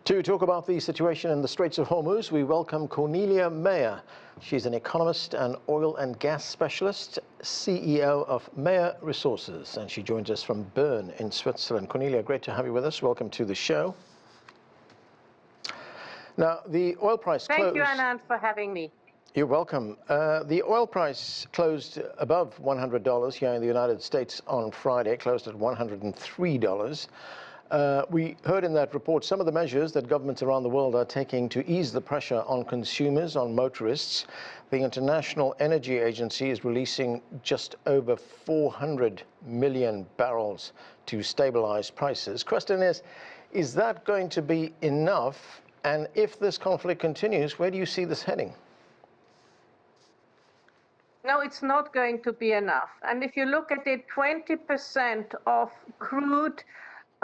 To talk about the situation in the Straits of Hormuz, we welcome Cornelia Meyer. She's an economist and oil and gas specialist, CEO of MEYER Resources, and she joins us from Bern in Switzerland. Cornelia, great to have you with us. Welcome to the show. Now, the oil price closed... Thank you, Anand, for having me. You're welcome. The oil price closed above $100 here in the United States on Friday, closed at $103. We heard in that report some of the measures that governments around the world are taking to ease the pressure on consumers, on motorists. The International Energy Agency is releasing just over 400 million barrels to stabilize prices. Question is that going to be enough? And if this conflict continues, where do you see this heading? No, it's not going to be enough. And if you look at it, 20% of crude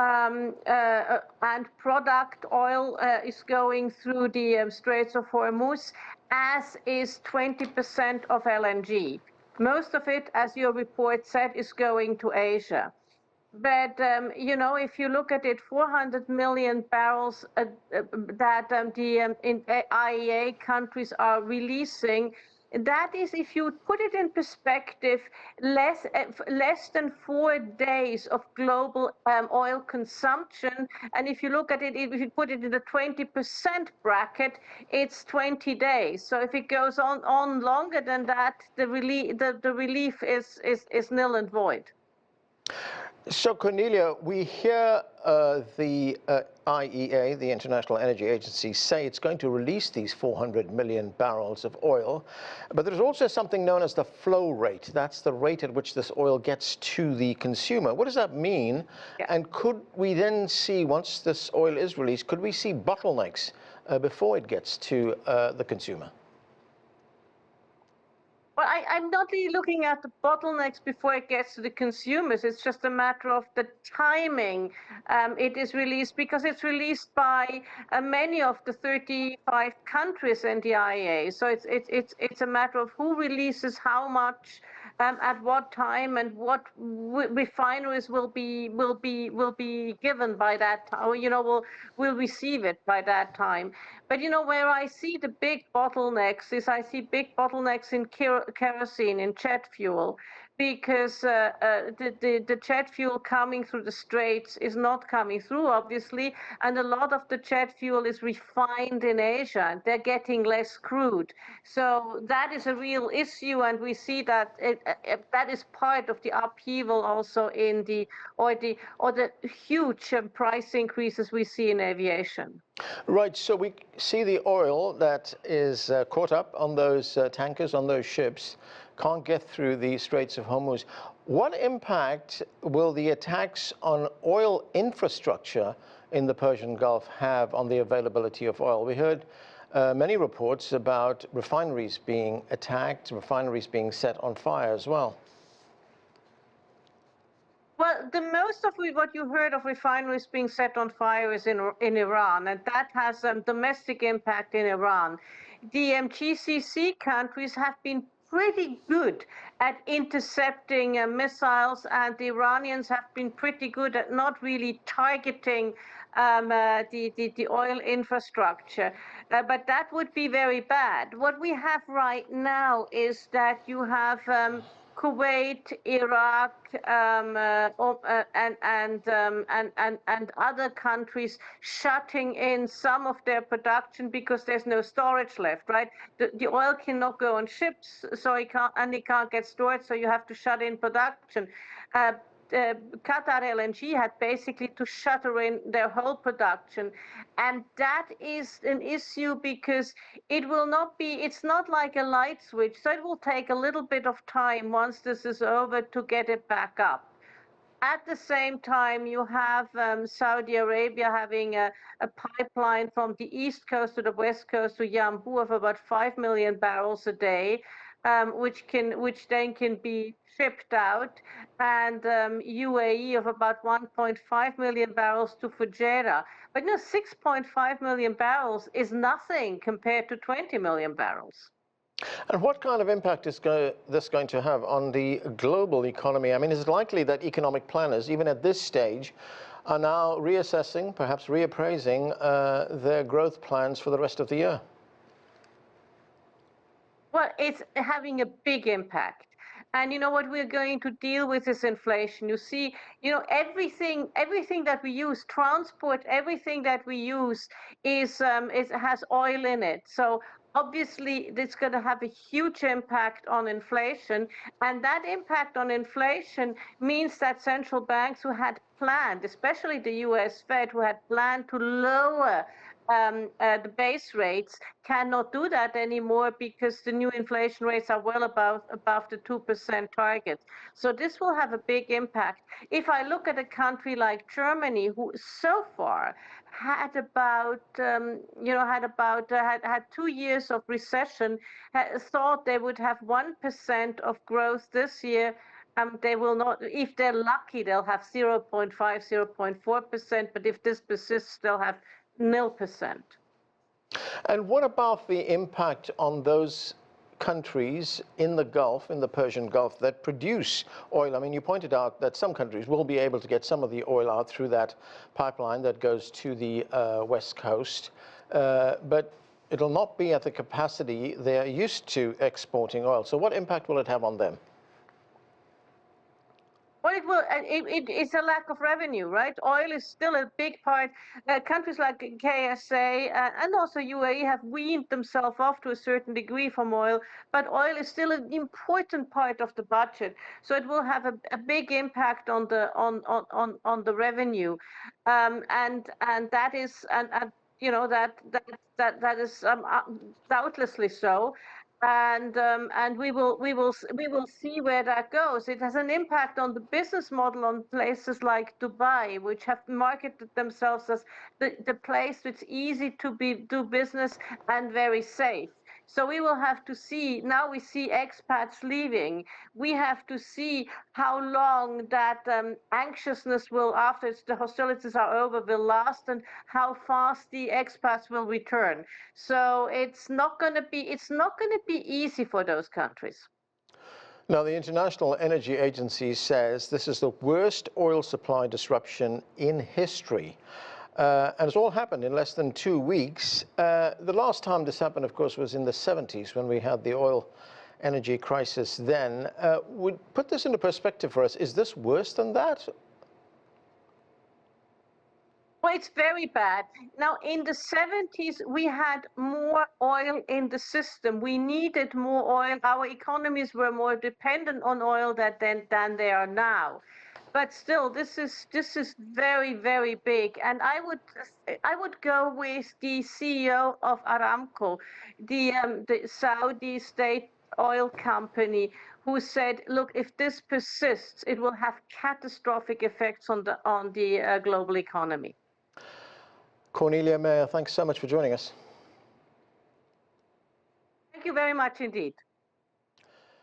and product oil is going through the Straits of Hormuz, as is 20% of LNG. Most of it, as your report said, is going to Asia. But, you know, if you look at it, 400 million barrels that the IEA countries are releasing, that is, if you put it in perspective, less than 4 days of global oil consumption. And if you look at it, if you put it in the 20% bracket, it's 20 days. So if it goes on longer than that, the relief is nil and void. So, Cornelia, we hear the IEA, the International Energy Agency, say it's going to release these 400 million barrels of oil. But there's also something known as the flow rate. That's the rate at which this oil gets to the consumer. What does that mean? Yeah. And could we then see, once this oil is released, could we see bottlenecks before it gets to the consumer? Well, I'm not really looking at the bottlenecks before it gets to the consumers. It's just a matter of the timing it is released, because it's released by many of the 35 countries in the IEA. So it's a matter of who releases how much, at what time, and what refineries will be given by that time, or, you know, will receive it by that time. But, you know, where I see the big bottlenecks is I see big bottlenecks in kerosene, in jet fuel, because the jet fuel coming through the Straits is not coming through, obviously, and a lot of the jet fuel is refined in Asia. They're getting less crude. So that is a real issue, and we see that that is part of the upheaval also in the huge price increases we see in aviation. Right, so we see the oil that is caught up on those tankers, on those ships, can't get through the Straits of Hormuz. What impact will the attacks on oil infrastructure in the Persian Gulf have on the availability of oil? We heard many reports about refineries being attacked, refineries being set on fire as well. Well, the most of what you heard of refineries being set on fire is in Iran, and that has domestic impact in Iran. The GCC countries have been pretty good at intercepting missiles, and the Iranians have been pretty good at not really targeting the oil infrastructure. But that would be very bad. What we have right now is that you have Kuwait, Iraq, and other countries shutting in some of their production because there's no storage left, right? The oil cannot go on ships, so it can't get stored, so you have to shut in production. Qatar LNG had basically to shutter in their whole production. And that is an issue because it will not be, it's not like a light switch, so it will take a little bit of time once this is over to get it back up. At the same time, you have Saudi Arabia having a pipeline from the east coast to the west coast to Yanbu of about 5 million barrels a day, which then can be shipped out, and UAE of about 1.5 million barrels to Fujairah. But no, 6.5 million barrels is nothing compared to 20 million barrels. And what kind of impact is this going to have on the global economy? I mean, is it likely that economic planners, even at this stage, are now reassessing, perhaps reappraising their growth plans for the rest of the year? Well, it's having a big impact. And you know what we're going to deal with is inflation. You see, everything that we use, transport, everything that we use has oil in it. So obviously, it's going to have a huge impact on inflation, and that impact on inflation means that central banks who had planned, especially the U.S. Fed, who had planned to lower the base rates, cannot do that anymore because the new inflation rates are well above the 2% target. So this will have a big impact. If I look at a country like Germany, who so far had had 2 years of recession, thought they would have 1% of growth this year. They will not. If they're lucky, they'll have 0.5, 0.4%. But if this persists, they'll have 0%. And what about the impact on those countries in the Gulf, in the Persian Gulf, that produce oil? I mean, you pointed out that some countries will be able to get some of the oil out through that pipeline that goes to the West Coast, but it'll not be at the capacity they're used to exporting oil. So what impact will it have on them? Well, it will. It's a lack of revenue, right? Oil is still a big part. Countries like KSA and also UAE have weaned themselves off to a certain degree from oil, but oil is still an important part of the budget. So it will have a big impact on the revenue, and that is that is doubtlessly so. And we will see where that goes. It has an impact on the business model on places like Dubai, which have marketed themselves as the place that's easy to do business and very safe. So we will have to see. Now we see expats leaving. We have to see how long that anxiousness will, after the hostilities are over, will last, and how fast the expats will return. So it's not going to be easy for those countries. Now, the International Energy Agency says this is the worst oil supply disruption in history. And it's all happened in less than 2 weeks. The last time this happened, of course, was in the 70s when we had the oil energy crisis then. Would put this into perspective for us. Is this worse than that? Well, it's very bad. Now, in the 70s, we had more oil in the system. We needed more oil. Our economies were more dependent on oil than they are now. But still, this is very, very big. And I would go with the CEO of Aramco, the Saudi state oil company, who said, "Look, if this persists, it will have catastrophic effects on the global economy." Cornelia, Meyer, thanks so much for joining us. Thank you very much indeed.